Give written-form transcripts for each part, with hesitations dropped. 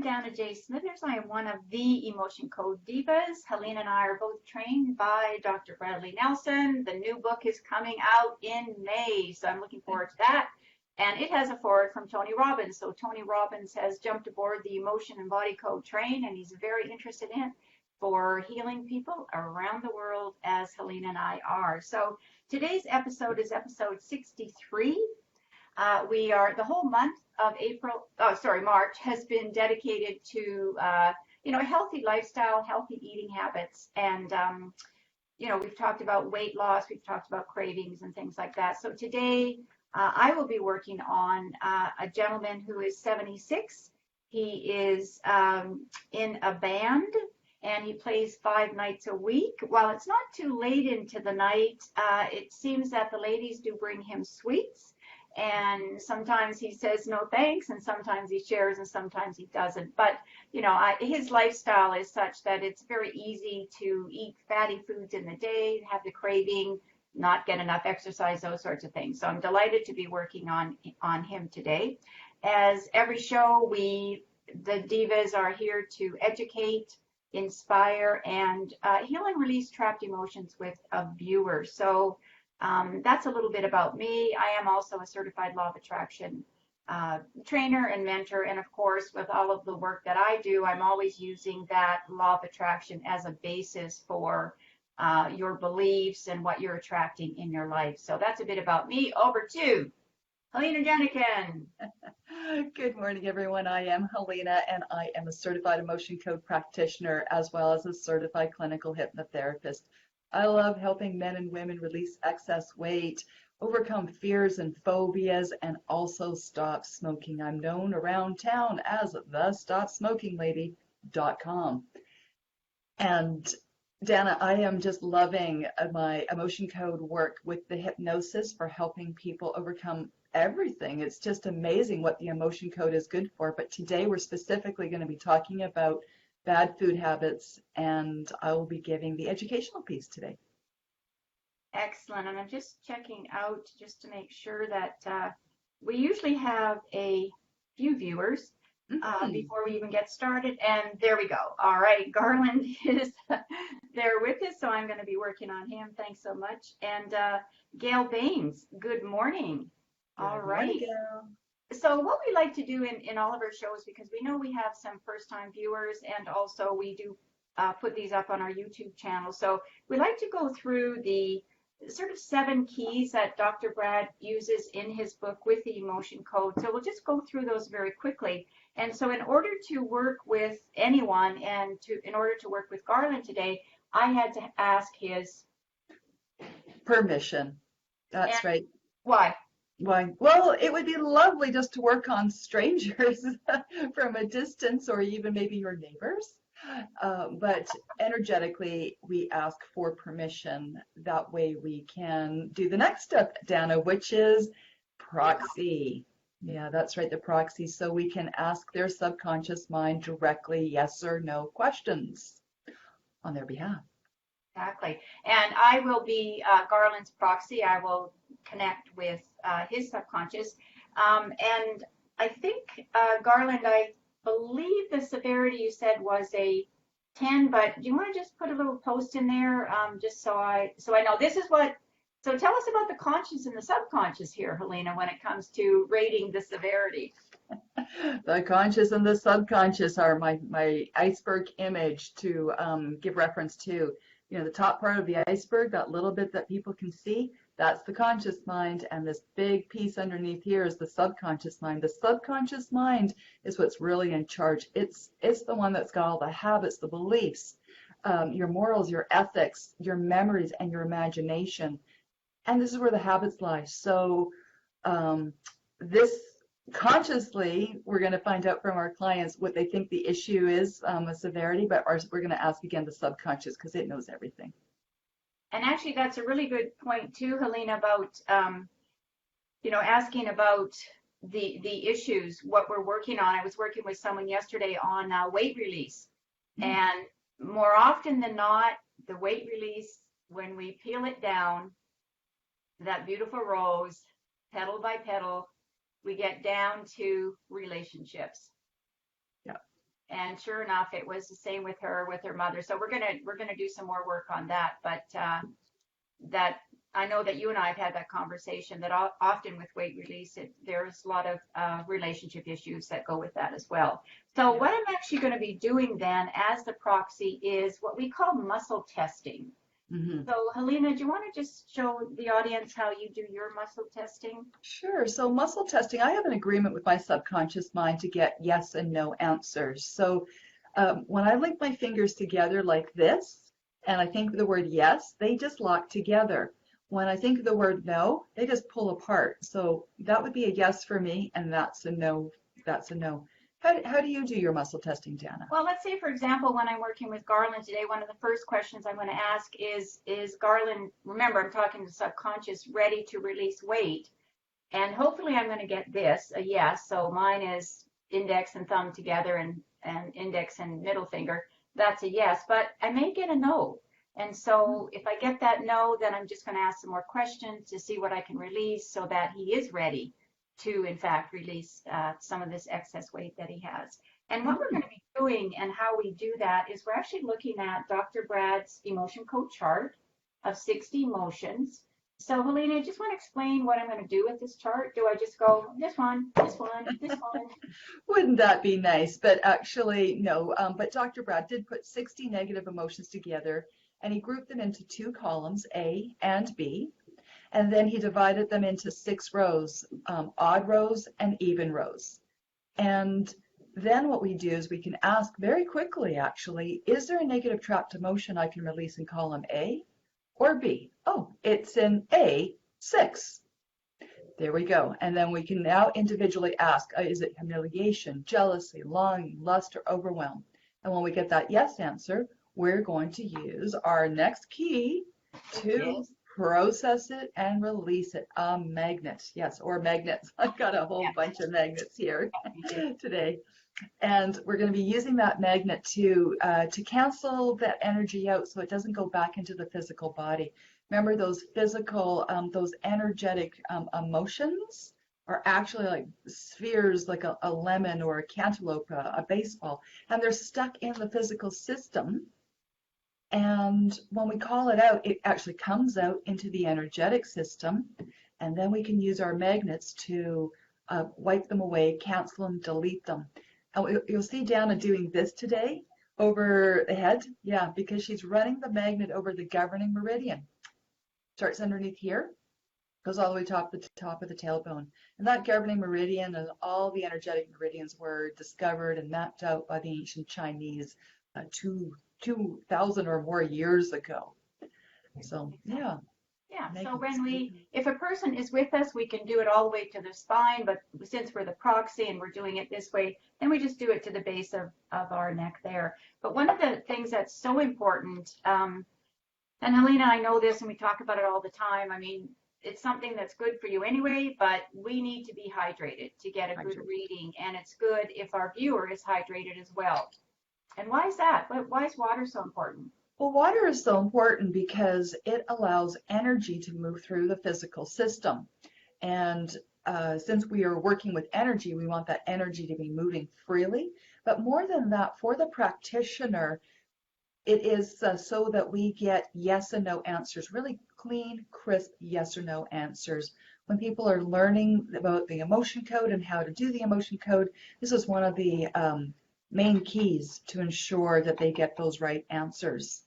Dana J. Smithers. I am one of the Emotion Code Divas. Helene and I are both trained by Dr. Bradley Nelson. The new book is coming out in May, so I'm looking forward to that. And it has a foreword from Tony Robbins. So Tony Robbins has jumped aboard the Emotion and Body Code train, and he's very interested in it for healing people around the world, as Helene and I are. So today's episode is episode 63. We are the whole month of March has been dedicated to, a healthy lifestyle, healthy eating habits. And, we've talked about weight loss, we've talked about cravings and things like that. So today I will be working on a gentleman who is 76. He is in a band and he plays 5 nights a week. While it's not too late into the night, it seems that the ladies do bring him sweets. And sometimes he says no thanks, and sometimes he shares, and sometimes he doesn't. But, his lifestyle is such that it's very easy to eat fatty foods in the day, have the craving, not get enough exercise, those sorts of things. So I'm delighted to be working on him today. As every show, the Divas are here to educate, inspire, and heal and release trapped emotions with a viewer. So that's a little bit about me. I am also a certified law of attraction trainer and mentor. And of course, with all of the work that I do, I'm always using that law of attraction as a basis for your beliefs and what you're attracting in your life. So that's a bit about me. Over to Helena Jenikin. Good morning, everyone. I am Helena, and I am a certified emotion code practitioner as well as a certified clinical hypnotherapist. I love helping men and women release excess weight, overcome fears and phobias, and also stop smoking. I'm known around town as the StopSmokingLady.com. And Dana, I am just loving my emotion code work with the hypnosis for helping people overcome everything. It's just amazing what the emotion code is good for. But today we're specifically going to be talking about bad food habits, and I will be giving the educational piece today. Excellent. And I'm just checking out just to make sure that we usually have a few viewers before we even get started. And there we go. All right. Garland is there with us, so I'm going to be working on him. Thanks so much. And Gail Baines, good morning. All right. Morning, Gail. So what we like to do in all of our shows, because we know we have some first-time viewers, and also we do put these up on our YouTube channel. So we like to go through the sort of 7 keys that Dr. Brad uses in his book with the emotion code. So we'll just go through those very quickly. And so in order to work with anyone and in order to work with Garland today, I had to ask his permission. That's right. Why? Why? Well, it would be lovely just to work on strangers from a distance, or even maybe your neighbors. But energetically, we ask for permission. That way we can do the next step, Dana, which is proxy. Yeah, that's right, the proxy. So we can ask their subconscious mind directly yes or no questions on their behalf. Exactly. And I will be Garland's proxy. I will connect with his subconscious. And I think, Garland, I believe the severity you said was a 10, but do you want to just put a little post in there just so I know this is what, so tell us about the conscious and the subconscious here, Helena, when it comes to rating the severity. The conscious and the subconscious are my iceberg image to give reference to. The top part of the iceberg, that little bit that people can see, that's the conscious mind, and this big piece underneath here is the subconscious mind. The subconscious mind is what's really in charge. It's the one that's got all the habits, the beliefs, your morals, your ethics, your memories, and your imagination. And this is where the habits lie. So this consciously, we're going to find out from our clients what they think the issue is, a severity, but we're going to ask again the subconscious because it knows everything. And actually, that's a really good point too, Helena, about asking about the issues, what we're working on. I was working with someone yesterday on weight release, and more often than not, the weight release, when we peel it down, that beautiful rose, petal by petal, we get down to relationships. Yeah. And sure enough, it was the same with her mother. So we're gonna do some more work on that. But that I know that you and I have had that conversation that often with weight release, there's a lot of relationship issues that go with that as well. So what I'm actually going to be doing then as the proxy is what we call muscle testing. Mm-hmm. So Helena, do you want to just show the audience how you do your muscle testing? Sure. So muscle testing, I have an agreement with my subconscious mind to get yes and no answers. So when I link my fingers together like this, and I think the word yes, they just lock together. When I think of the word no, they just pull apart. So that would be a yes for me, and that's a no. That's a no. How do you do your muscle testing, Dana? Well, let's say, for example, when I'm working with Garland today, one of the first questions I'm going to ask is Garland, remember, I'm talking to subconscious, ready to release weight? And hopefully I'm going to get this, a yes. So mine is index and thumb together and index and middle finger. That's a yes, but I may get a no. And so if I get that no, then I'm just going to ask some more questions to see what I can release so that he is ready to, in fact, release some of this excess weight that he has. And what we're going to be doing and how we do that is we're actually looking at Dr. Brad's emotion code chart of 60 emotions. So Helena, I just want to explain what I'm going to do with this chart. Do I just go this one, this one, this one? Wouldn't that be nice? But actually, no. But Dr. Brad did put 60 negative emotions together, and he grouped them into two columns, A and B. And then he divided them into 6 rows, odd rows and even rows. And then what we do is we can ask very quickly, actually, is there a negative trapped emotion I can release in column A or B? Oh, it's in A, 6. There we go. And then we can now individually ask, is it humiliation, jealousy, longing, lust, or overwhelm? And when we get that yes answer, we're going to use our next key to process it and release it. A magnet, yes, or magnets. I've got a whole bunch of magnets here today. And we're going to be using that magnet to cancel that energy out so it doesn't go back into the physical body. Remember, those physical, those energetic emotions are actually like spheres, like a lemon or a cantaloupe, a baseball, and they're stuck in the physical system. And when we call it out, it actually comes out into the energetic system, and then we can use our magnets to wipe them away, cancel them, delete them. And you'll see Dana doing this today over the head, yeah, because she's running the magnet over the governing meridian. Starts underneath here, goes all the way to the top of the tailbone. And that governing meridian and all the energetic meridians were discovered and mapped out by the ancient Chinese 2,000 or more years ago. So, yeah. Yeah, so if a person is with us, we can do it all the way to the spine, but since we're the proxy and we're doing it this way, then we just do it to the base of our neck there. But one of the things that's so important, and Helena, I know this and we talk about it all the time, I mean, it's something that's good for you anyway, but we need to be hydrated to get a good reading, and it's good if our viewer is hydrated as well. And why is that? Why is water so important? Well, water is so important because it allows energy to move through the physical system. And since we are working with energy, we want that energy to be moving freely. But more than that, for the practitioner, it is so that we get yes and no answers, really clean, crisp yes or no answers. When people are learning about the emotion code and how to do the emotion code, this is one of the main keys to ensure that they get those right answers.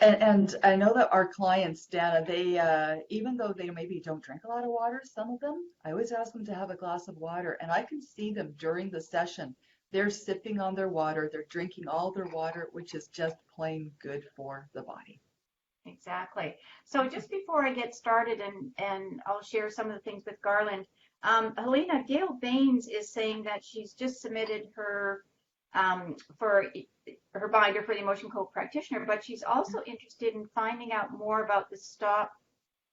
And I know that our clients, Dana, they even though they maybe don't drink a lot of water, some of them, I always ask them to have a glass of water, and I can see them during the session. They're sipping on their water, they're drinking all their water, which is just plain good for the body. Exactly. So just before I get started and I'll share some of the things with Garland, Helena, Gail Baines is saying that she's just submitted her for her binder for the emotion code practitioner, but she's also interested in finding out more about the stop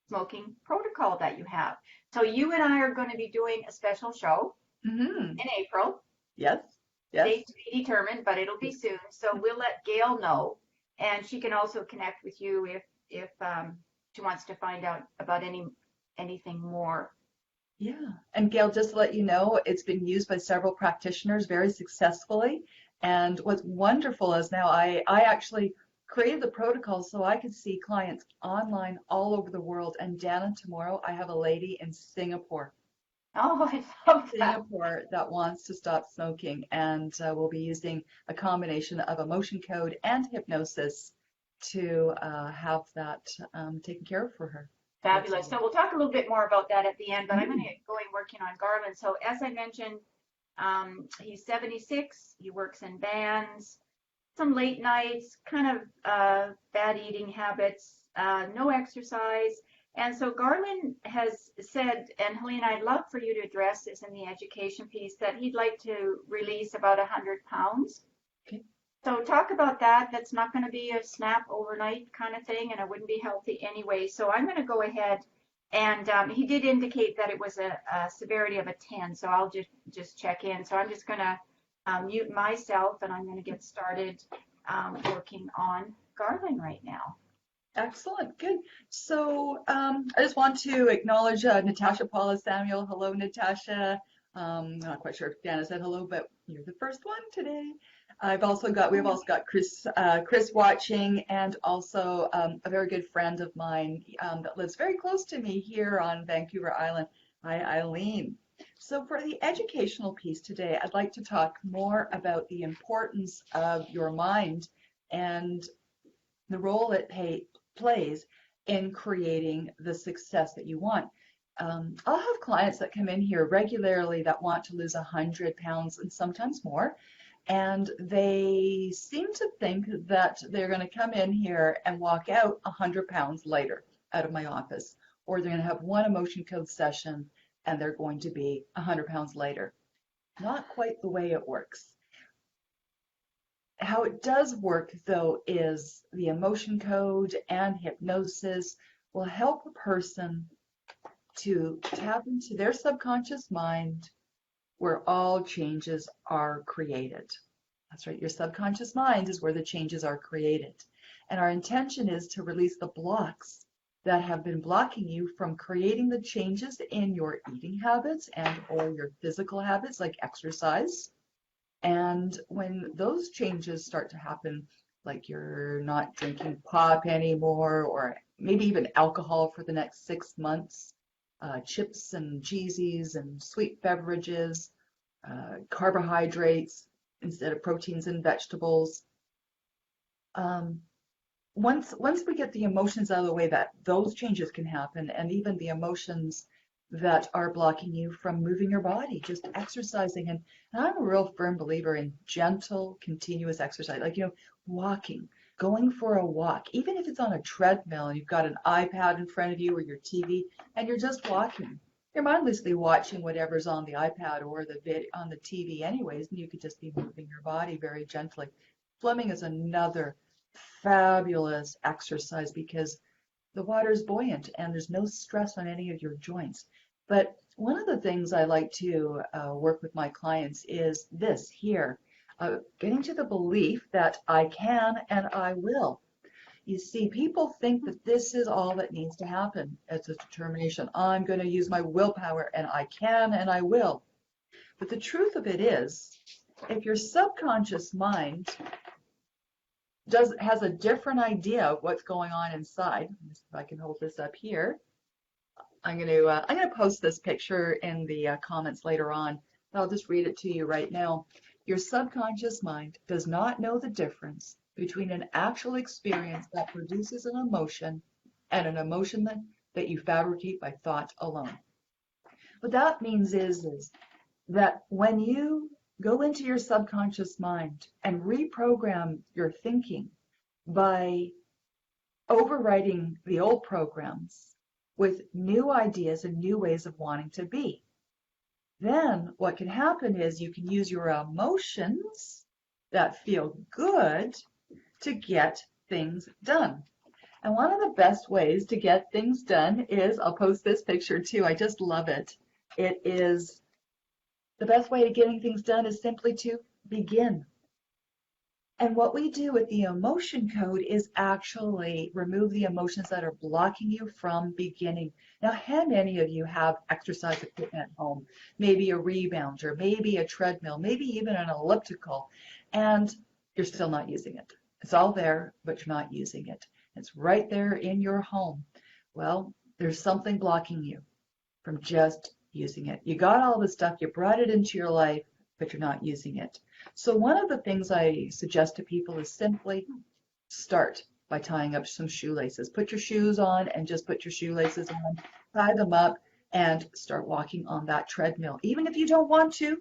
smoking protocol that you have. So you and I are going to be doing a special show in April. Yes. Yes. Date to be determined, but it'll be soon. So we'll let Gail know, and she can also connect with you if she wants to find out about anything more. Yeah. And Gail, just to let you know, it's been used by several practitioners very successfully. And what's wonderful is now I actually created the protocol so I could see clients online all over the world. And Dana, tomorrow I have a lady in Oh, I love that. Singapore that wants to stop smoking, and we'll be using a combination of emotion code and hypnosis to have that taken care of for her. Fabulous. So we'll talk a little bit more about that at the end, but I'm going to Mm. get going working on Garland. So as I mentioned, he's 76. He works in bands, some late nights, kind of bad eating habits, no exercise. And so Garland has said, and Helene, I'd love for you to address this in the education piece, that he'd like to release about 100 pounds. Okay. So talk about that. That's not going to be a snap overnight kind of thing, and it wouldn't be healthy anyway. So I'm going to go ahead, and he did indicate that it was a severity of a 10. So I'll just check in. So I'm just going to mute myself, and I'm going to get started working on Garland right now. Excellent, good. So I just want to acknowledge Natasha Paula Samuel. Hello, Natasha. I'm not quite sure if Dana said hello, but you're the first one today. We've also got Chris watching, and also a very good friend of mine that lives very close to me here on Vancouver Island. Hi, Eileen. So for the educational piece today, I'd like to talk more about the importance of your mind and the role it plays in creating the success that you want. I'll have clients that come in here regularly that want to lose 100 pounds and sometimes more. And they seem to think that they're going to come in here and walk out 100 pounds later out of my office, or they're going to have one emotion code session and they're going to be 100 pounds later. Not quite the way it works. How it does work, though, is the emotion code and hypnosis will help a person to tap into their subconscious mind where all changes are created. That's right, your subconscious mind is where the changes are created. And our intention is to release the blocks that have been blocking you from creating the changes in your eating habits and or your physical habits like exercise. And when those changes start to happen, like you're not drinking pop anymore, or maybe even alcohol for the next 6 months, chips and cheesies and sweet beverages, carbohydrates instead of proteins and vegetables. Once we get the emotions out of the way, that those changes can happen, and even the emotions that are blocking you from moving your body, just exercising. And I'm a real firm believer in gentle, continuous exercise, like, walking, going for a walk, even if it's on a treadmill and you've got an iPad in front of you or your TV and you're just walking. You're mindlessly watching whatever's on the iPad or on the TV anyways, and you could just be moving your body very gently. Swimming is another fabulous exercise because the water is buoyant and there's no stress on any of your joints. But one of the things I like to work with my clients is this here, getting to the belief that I can and I will. You see, people think that this is all that needs to happen. It's a determination. I'm going to use my willpower and I can and I will. But the truth of it is, if your subconscious mind has a different idea of what's going on inside, if I can hold this up here, I'm going to post this picture in the comments later on. I'll just read it to you right now. Your subconscious mind does not know the difference between an actual experience that produces an emotion and an emotion that you fabricate by thought alone. What that means is that when you go into your subconscious mind and reprogram your thinking by overwriting the old programs with new ideas and new ways of wanting to be, then what can happen is you can use your emotions that feel good to get things done. And one of the best ways to get things done is, I'll post this picture too, I just love it. It is, the best way to getting things done is simply to begin. And what we do with the emotion code is actually remove the emotions that are blocking you from beginning. Now, how many of you have exercise equipment at home? Maybe a rebounder, maybe a treadmill, maybe even an elliptical, and you're still not using it. It's all there, but you're not using it. It's right there in your home. Well, there's something blocking you from just using it. You got all the stuff, you brought it into your life, but you're not using it. So one of the things I suggest to people is simply start by tying up some shoelaces. Put your shoes on and just put your shoelaces on, tie them up, and start walking on that treadmill. Even if you don't want to,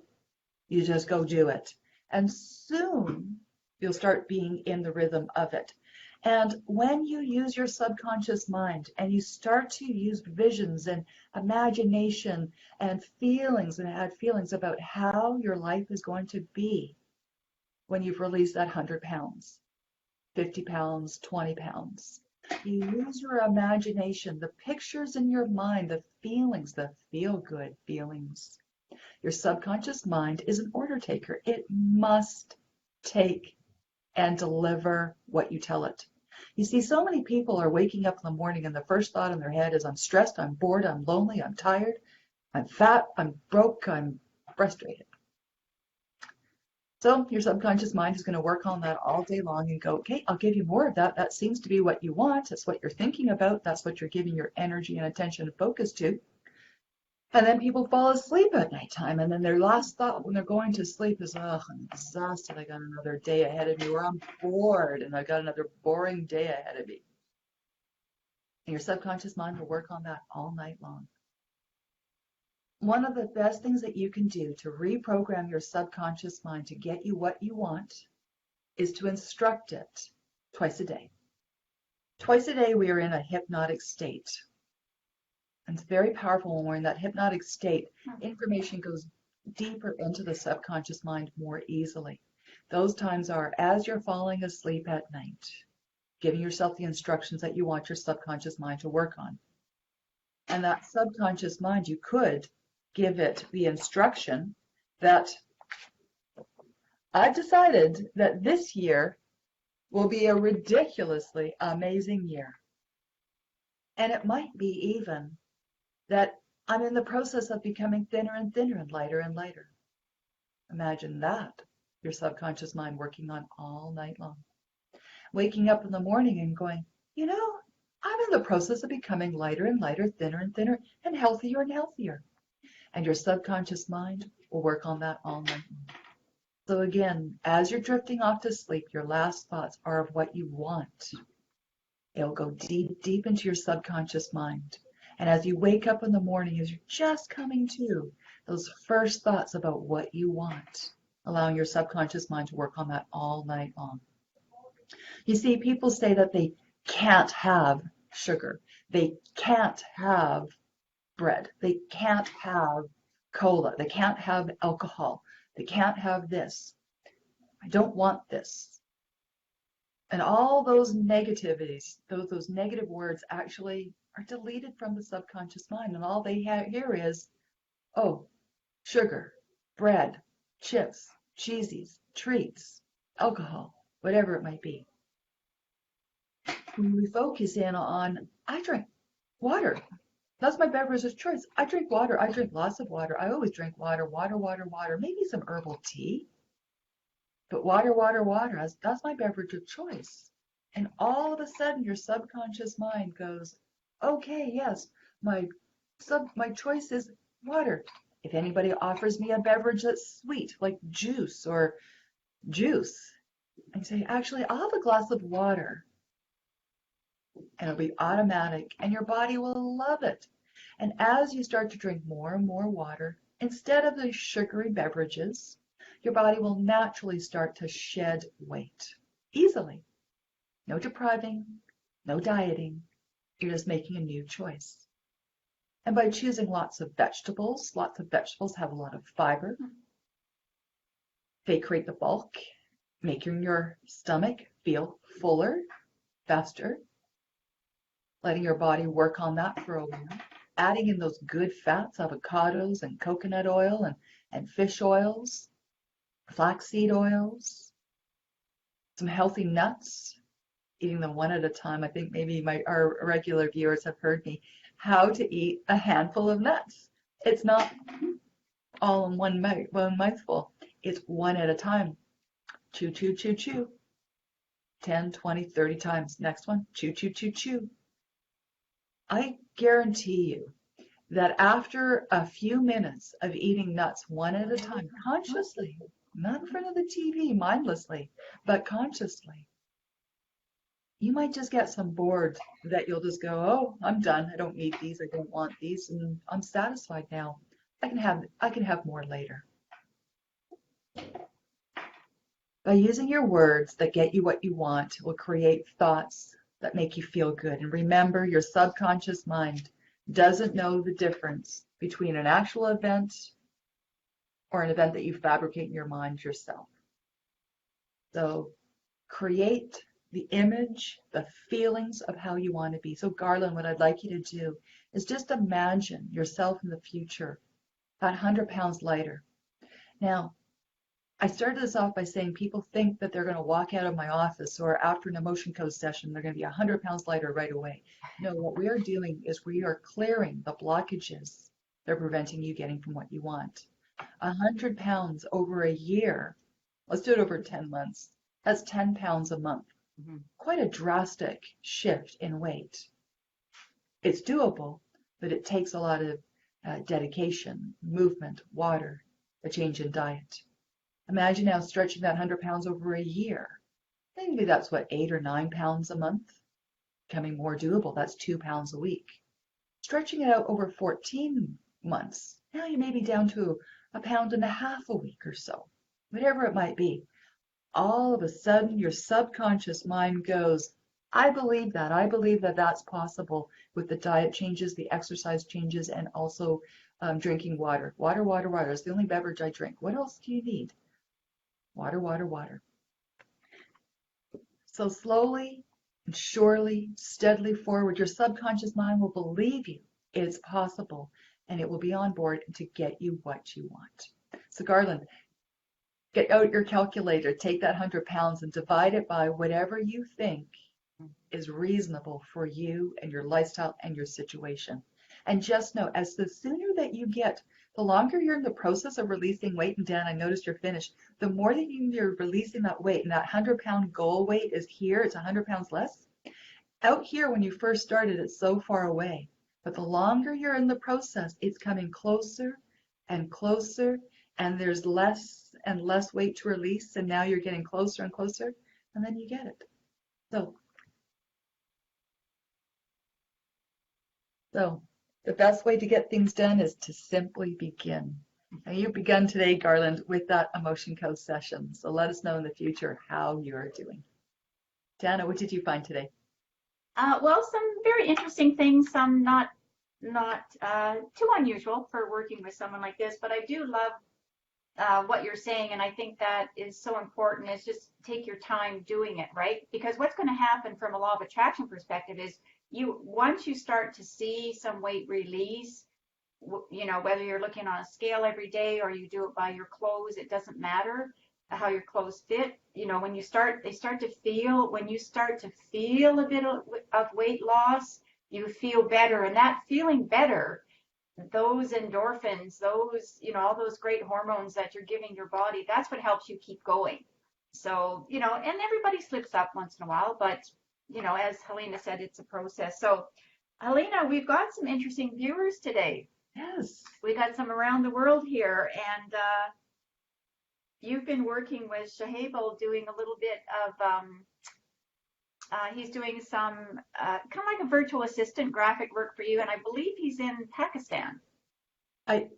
you just go do it. And soon you'll start being in the rhythm of it. And when you use your subconscious mind and you start to use visions and imagination and feelings and add feelings about how your life is going to be when you've released that 100 pounds, 50 pounds, 20 pounds, you use your imagination, the pictures in your mind, the feelings, the feel-good feelings. Your subconscious mind is an order taker. It must take and deliver what you tell it. You see, so many people are waking up in the morning and the first thought in their head is, I'm stressed, I'm bored, I'm lonely, I'm tired, I'm fat, I'm broke, I'm frustrated. So your subconscious mind is going to work on that all day long and go, okay, I'll give you more of that. That seems to be what you want. That's what you're thinking about. That's what you're giving your energy and attention and focus to. And then people fall asleep at nighttime, and then their last thought when they're going to sleep is, oh, I'm exhausted. I got another day ahead of me, or I'm bored and I got another boring day ahead of me. And your subconscious mind will work on that all night long. One of the best things that you can do to reprogram your subconscious mind to get you what you want is to instruct it twice a day. Twice a day, we are in a hypnotic state. And it's very powerful when we're in that hypnotic state. Information goes deeper into the subconscious mind more easily. Those times are as you're falling asleep at night, giving yourself the instructions that you want your subconscious mind to work on. And that subconscious mind, you could give it the instruction that I've decided that this year will be a ridiculously amazing year. And it might be even that I'm in the process of becoming thinner and thinner and lighter and lighter. Imagine that, your subconscious mind working on all night long. Waking up in the morning and going, you know, I'm in the process of becoming lighter and lighter, thinner and thinner, and healthier. And your subconscious mind will work on that all night long. So again, as you're drifting off to sleep, your last thoughts are of what you want. It'll go deep, deep into your subconscious mind. And as you wake up in the morning, as you're just coming to, those first thoughts about what you want, allowing your subconscious mind to work on that all night long. You see, people say that they can't have sugar. They can't have bread. They can't have cola. They can't have alcohol. They can't have this. I don't want this. And all those negativities, those negative words actually are deleted from the subconscious mind. And all they hear is, oh, sugar, bread, chips, cheesies, treats, alcohol, whatever it might be. When we focus in on, I drink water. That's my beverage of choice. I drink water. I drink lots of water. I always drink water, water. Maybe some herbal tea. But water. That's my beverage of choice. And all of a sudden, your subconscious mind goes, okay, yes, my choice is water. If anybody offers me a beverage that's sweet, like juice, I say, actually, I'll have a glass of water. And it'll be automatic, and your body will love it. And as you start to drink more and more water, instead of the sugary beverages, your body will naturally start to shed weight easily. No depriving, no dieting. You're just making a new choice. And by choosing lots of vegetables have a lot of fiber. They create the bulk, making your stomach feel fuller, faster, letting your body work on that for a while. Adding in those good fats, avocados and coconut oil and fish oils, flaxseed oils. some healthy nuts, eating them one at a time. I think maybe our regular viewers have heard me how to eat a handful of nuts. It's not all in one mouthful. It's one at a time. Chew, chew, chew, chew. 10, 20, 30 times. Next one, chew, chew, chew, chew. I guarantee you that after a few minutes of eating nuts one at a time, consciously, not in front of the TV, mindlessly, but consciously, you might just get some bored that you'll just go, oh, I'm done. I don't need these. I don't want these, and I'm satisfied now. I can have more later. By using your words that get you what you want will create thoughts that make you feel good. And remember, your subconscious mind doesn't know the difference between an actual event or an event that you fabricate in your mind yourself. So create the image, the feelings of how you want to be. So Garland, what I'd like you to do is just imagine yourself in the future, about 100 pounds lighter. Now, I started this off by saying people think that they're going to walk out of my office or after an emotion code session, they're going to be 100 pounds lighter right away. No, what we are doing is we are clearing the blockages that are preventing you getting from what you want. 100 pounds over a year, let's do it over 10 months. That's 10 pounds a month. Mhm. Quite a drastic shift in weight. It's doable, but it takes a lot of dedication, movement, water, a change in diet. Imagine now stretching that 100 pounds over a year. Maybe that's what, 8 or 9 pounds a month? Becoming more doable. That's 2 pounds a week. Stretching it out over 14 months. Now you may be down to 1.5 pounds a week or so. Whatever it might be. All of a sudden, your subconscious mind goes, I believe that. I believe that that's possible with the diet changes, the exercise changes, and also drinking water. Water, water, water. It's the only beverage I drink. What else do you need? Water, water, water. So slowly and surely, steadily forward, your subconscious mind will believe you. It's possible, and it will be on board to get you what you want. So Garland, get out your calculator, take that 100 pounds and divide it by whatever you think is reasonable for you and your lifestyle and your situation. And just know, as the sooner that you get, the longer you're in the process of releasing weight, and Dan, I noticed you're finished, the more that you're releasing that weight, and that 100-pound goal weight is here, it's 100 pounds less. Out here, when you first started, it's so far away. But the longer you're in the process, it's coming closer and closer, and there's less and less weight to release, and now you're getting closer and closer, and then you get it. So the best way to get things done is to simply begin. And you've begun today, Garland, with that emotion code session. So let us know in the future how you're doing. Dana, what did you find today? Well, some very interesting things, some not too unusual for working with someone like this, but I do love what you're saying, and I think that is so important, is just take your time doing it, right? Because what's going to happen from a law of attraction perspective is once you start to see some weight release, you know, whether you're looking on a scale every day or you do it by your clothes, it doesn't matter how your clothes fit. You know, when you start to feel a bit of weight loss, you feel better, and that feeling better, those endorphins, those, you know, all those great hormones that you're giving your body, that's what helps you keep going. So, you know, and everybody slips up once in a while, but, you know, as Helena said, it's a process. So, Helena, we've got some interesting viewers today. Yes. We got some around the world here, and you've been working with Shahable doing a little bit of he's doing some kind of like a virtual assistant graphic work for you, and I believe he's in Pakistan.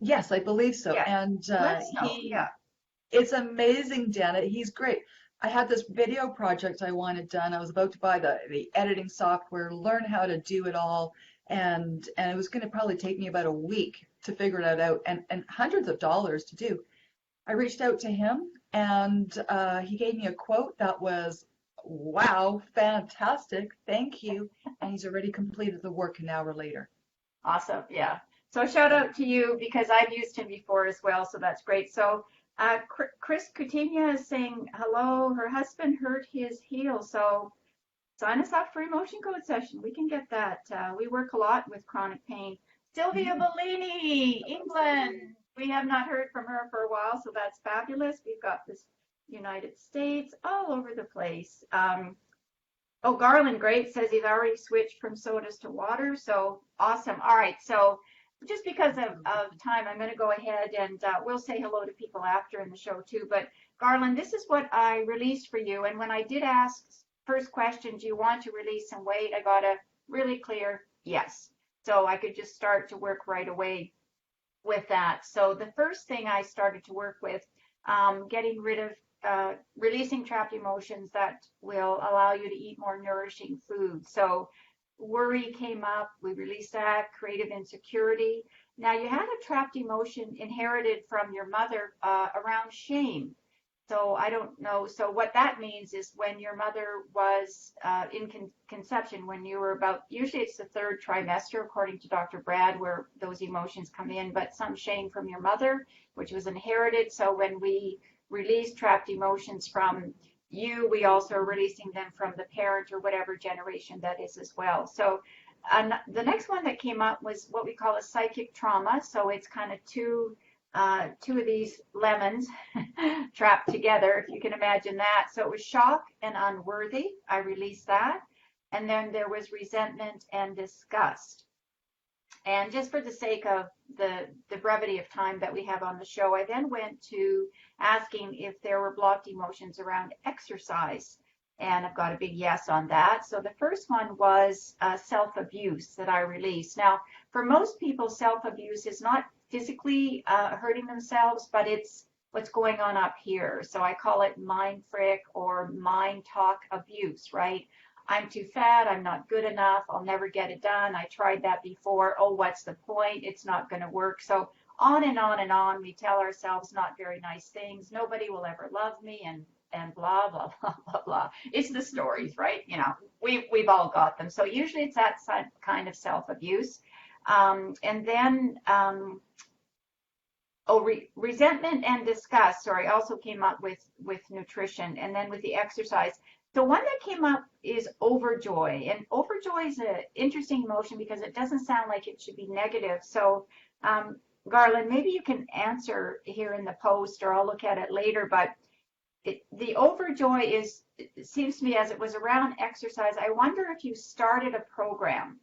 Yes, I believe so. Yeah. And Yeah. it's amazing, Dana. He's great. I had this video project I wanted done. I was about to buy the editing software, learn how to do it all, and it was going to probably take me about a week to figure it out, and hundreds of dollars to do. I reached out to him, and he gave me a quote that was, wow, fantastic, thank you, and he's already completed the work an hour later. Awesome. Yeah. So shout out to you, because I've used him before as well. So that's great. So Chris Coutinho is saying hello. Her husband hurt his heel, so sign us up for emotion code session. We can get that. We work a lot with chronic pain. Sylvia Bellini, England. We have not heard from her for a while, so that's fabulous. We've got this United States all over the place. Oh, Garland Great says he's already switched from sodas to water, so awesome. All right, so just because of time, I'm going to go ahead and we'll say hello to people after in the show too. But Garland, this is what I released for you. And when I did ask first question, do you want to release some weight? I got a really clear yes. So I could just start to work right away with that. So the first thing I started to work with, getting rid of releasing trapped emotions that will allow you to eat more nourishing food. So worry came up, we released that, creative insecurity. Now you had a trapped emotion inherited from your mother around shame. So I don't know. So what that means is when your mother was in conception, when you were about, usually it's the third trimester, according to Dr. Brad, where those emotions come in, but some shame from your mother, which was inherited. So when we release trapped emotions from you, we also are releasing them from the parent or whatever generation that is as well. So the next one that came up was what we call a psychic trauma. So it's kind of two of these lemons trapped together, if you can imagine that. So it was shock and unworthy. I released that. And then there was resentment and disgust. And just for the sake of the brevity of time that we have on the show, I then went to asking if there were blocked emotions around exercise. And I've got a big yes on that. So the first one was self-abuse that I released. Now, for most people, self-abuse is not physically hurting themselves, but it's what's going on up here. So I call it mind frick or mind talk abuse, right? I'm too fat, I'm not good enough, I'll never get it done, I tried that before, oh, what's the point, it's not going to work. So on and on and on, we tell ourselves not very nice things, nobody will ever love me, and blah, blah, blah, blah, blah. It's the stories, right? You know, we've all got them. So usually it's that kind of self-abuse. And then, resentment and disgust, sorry, also came up with nutrition, and then with the exercise. The one that came up is overjoy, and overjoy is an interesting emotion because it doesn't sound like it should be negative. So, Garland, maybe you can answer here in the post, or I'll look at it later, but the overjoy is, it seems to me, as it was around exercise, I wonder if you started a program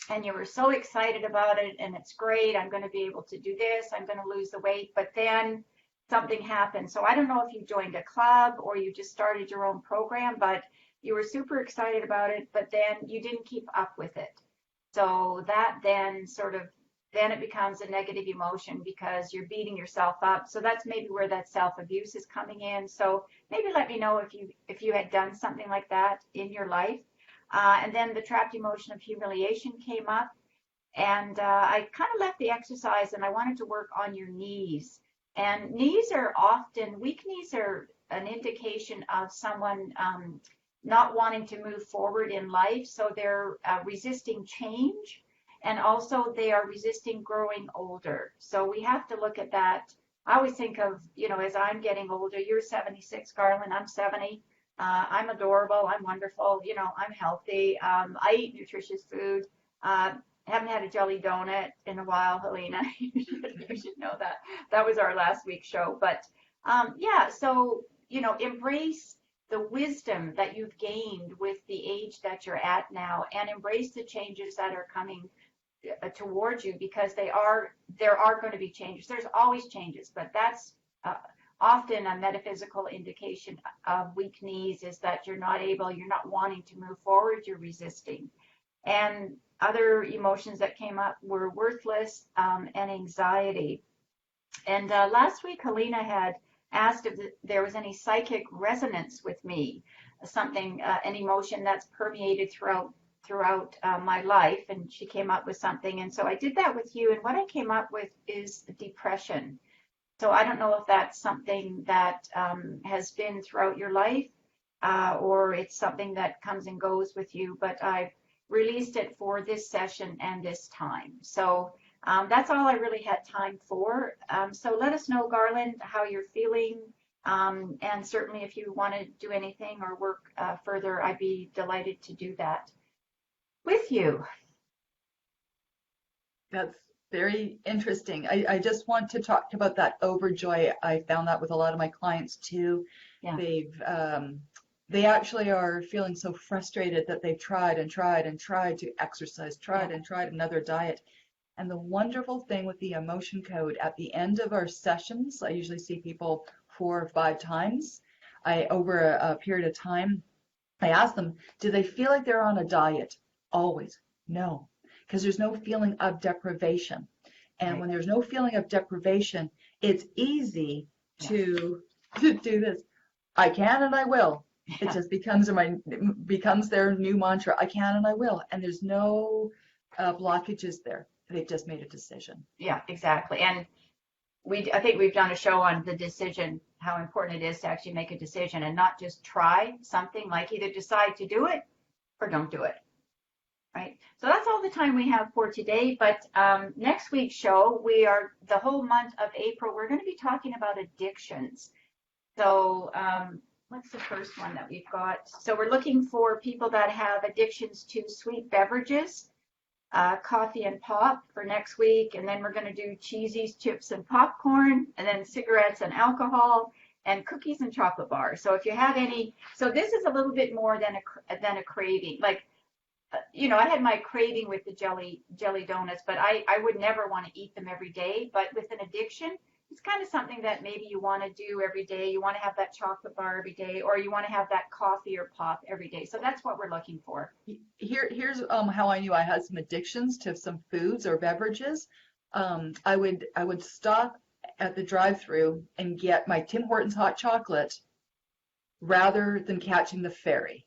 and you were so excited about it and it's great, I'm going to be able to do this, I'm going to lose the weight, but then something happened. So I don't know if you joined a club or you just started your own program, but you were super excited about it, but then you didn't keep up with it. So that then then it becomes a negative emotion because you're beating yourself up. So that's maybe where that self-abuse is coming in. So maybe let me know if you had done something like that in your life. And then the trapped emotion of humiliation came up. And I kind of left the exercise and I wanted to work on your knees. And knees are often, weak knees are an indication of someone not wanting to move forward in life. So they're resisting change, and also they are resisting growing older. So we have to look at that. I always think of, as I'm getting older, you're 76, Garland, I'm 70. I'm adorable, I'm wonderful, I'm healthy. I eat nutritious food. Haven't had a jelly donut in a while, Helena. You should know that. That was our last week's show. But yeah, so, embrace the wisdom that you've gained with the age that you're at now, and embrace the changes that are coming towards you, because there are going to be changes. There's always changes, but that's often a metaphysical indication of weak knees, is that you're not wanting to move forward, you're resisting. And other emotions that came up were worthless and anxiety. And last week, Helena had asked if there was any psychic resonance with me, an emotion that's permeated throughout my life, and she came up with something. And so I did that with you, and what I came up with is depression. So I don't know if that's something that has been throughout your life or it's something that comes and goes with you, but I've released it for this session and this time. So That's all I really had time for. So let us know, Garland, how you're feeling. And certainly if you want to do anything or work further, I'd be delighted to do that with you. That's very interesting. I just want to talk about that overjoy. I found that with a lot of my clients too. Yeah. They actually are feeling so frustrated that they've tried and tried and tried to exercise, tried and tried another diet. And the wonderful thing with the emotion code, at the end of our sessions, I usually see people 4 or 5 times. Over a period of time, I ask them, do they feel like they're on a diet? Always. No, because there's no feeling of deprivation. And Right. when there's no feeling of deprivation, it's easy to do this. I can and I will. It just becomes their new mantra. I can and I will. And there's no blockages there. They've just made a decision. Yeah, exactly. And I think we've done a show on the decision, how important it is to actually make a decision and not just try something, like either decide to do it or don't do it. Right. So that's all the time we have for today. But next week's show, the whole month of April, we're going to be talking about addictions. So what's the first one that we've got? So we're looking for people that have addictions to sweet beverages, coffee and pop for next week. And then we're going to do cheesies, chips, and popcorn, and then cigarettes and alcohol, and cookies and chocolate bars. So if you have any, so this is a little bit more than a craving. Like, I had my craving with the jelly donuts, but I would never want to eat them every day. But with an addiction, it's kind of something that maybe you want to do every day. You want to have that chocolate bar every day, or you want to have that coffee or pop every day. So that's what we're looking for. Here's how I knew I had some addictions to some foods or beverages. I would stop at the drive-through and get my Tim Hortons hot chocolate rather than catching the ferry.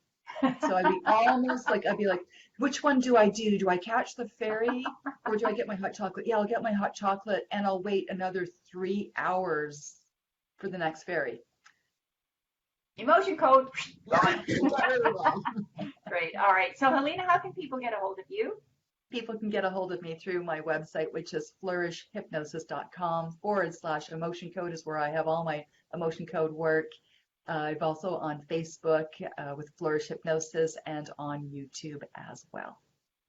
So I'd be like, which one do I do? Do I catch the ferry or do I get my hot chocolate? Yeah, I'll get my hot chocolate and I'll wait another 3 hours for the next ferry. Emotion code. Great. All right. So Helena, how can people get a hold of you? People can get a hold of me through my website, which is flourishhypnosis.com/emotion code is where I have all my emotion code work. I've also on Facebook with Flourish Hypnosis and on YouTube as well.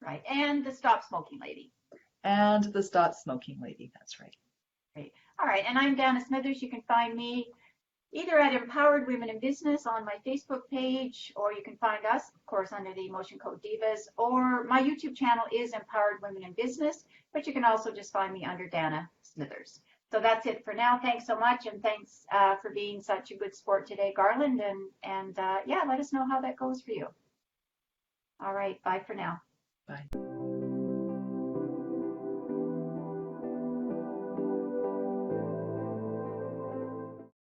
Right. And the Stop Smoking Lady. And the Stop Smoking Lady. That's right. Great. All right. And I'm Dana Smithers. You can find me either at Empowered Women in Business on my Facebook page, or you can find us, of course, under the Emotion Code Divas, or my YouTube channel is Empowered Women in Business, but you can also just find me under Dana Smithers. So that's it for now. Thanks so much, and thanks for being such a good sport today, Garland, and yeah, let us know how that goes for you. All right, bye for now. Bye.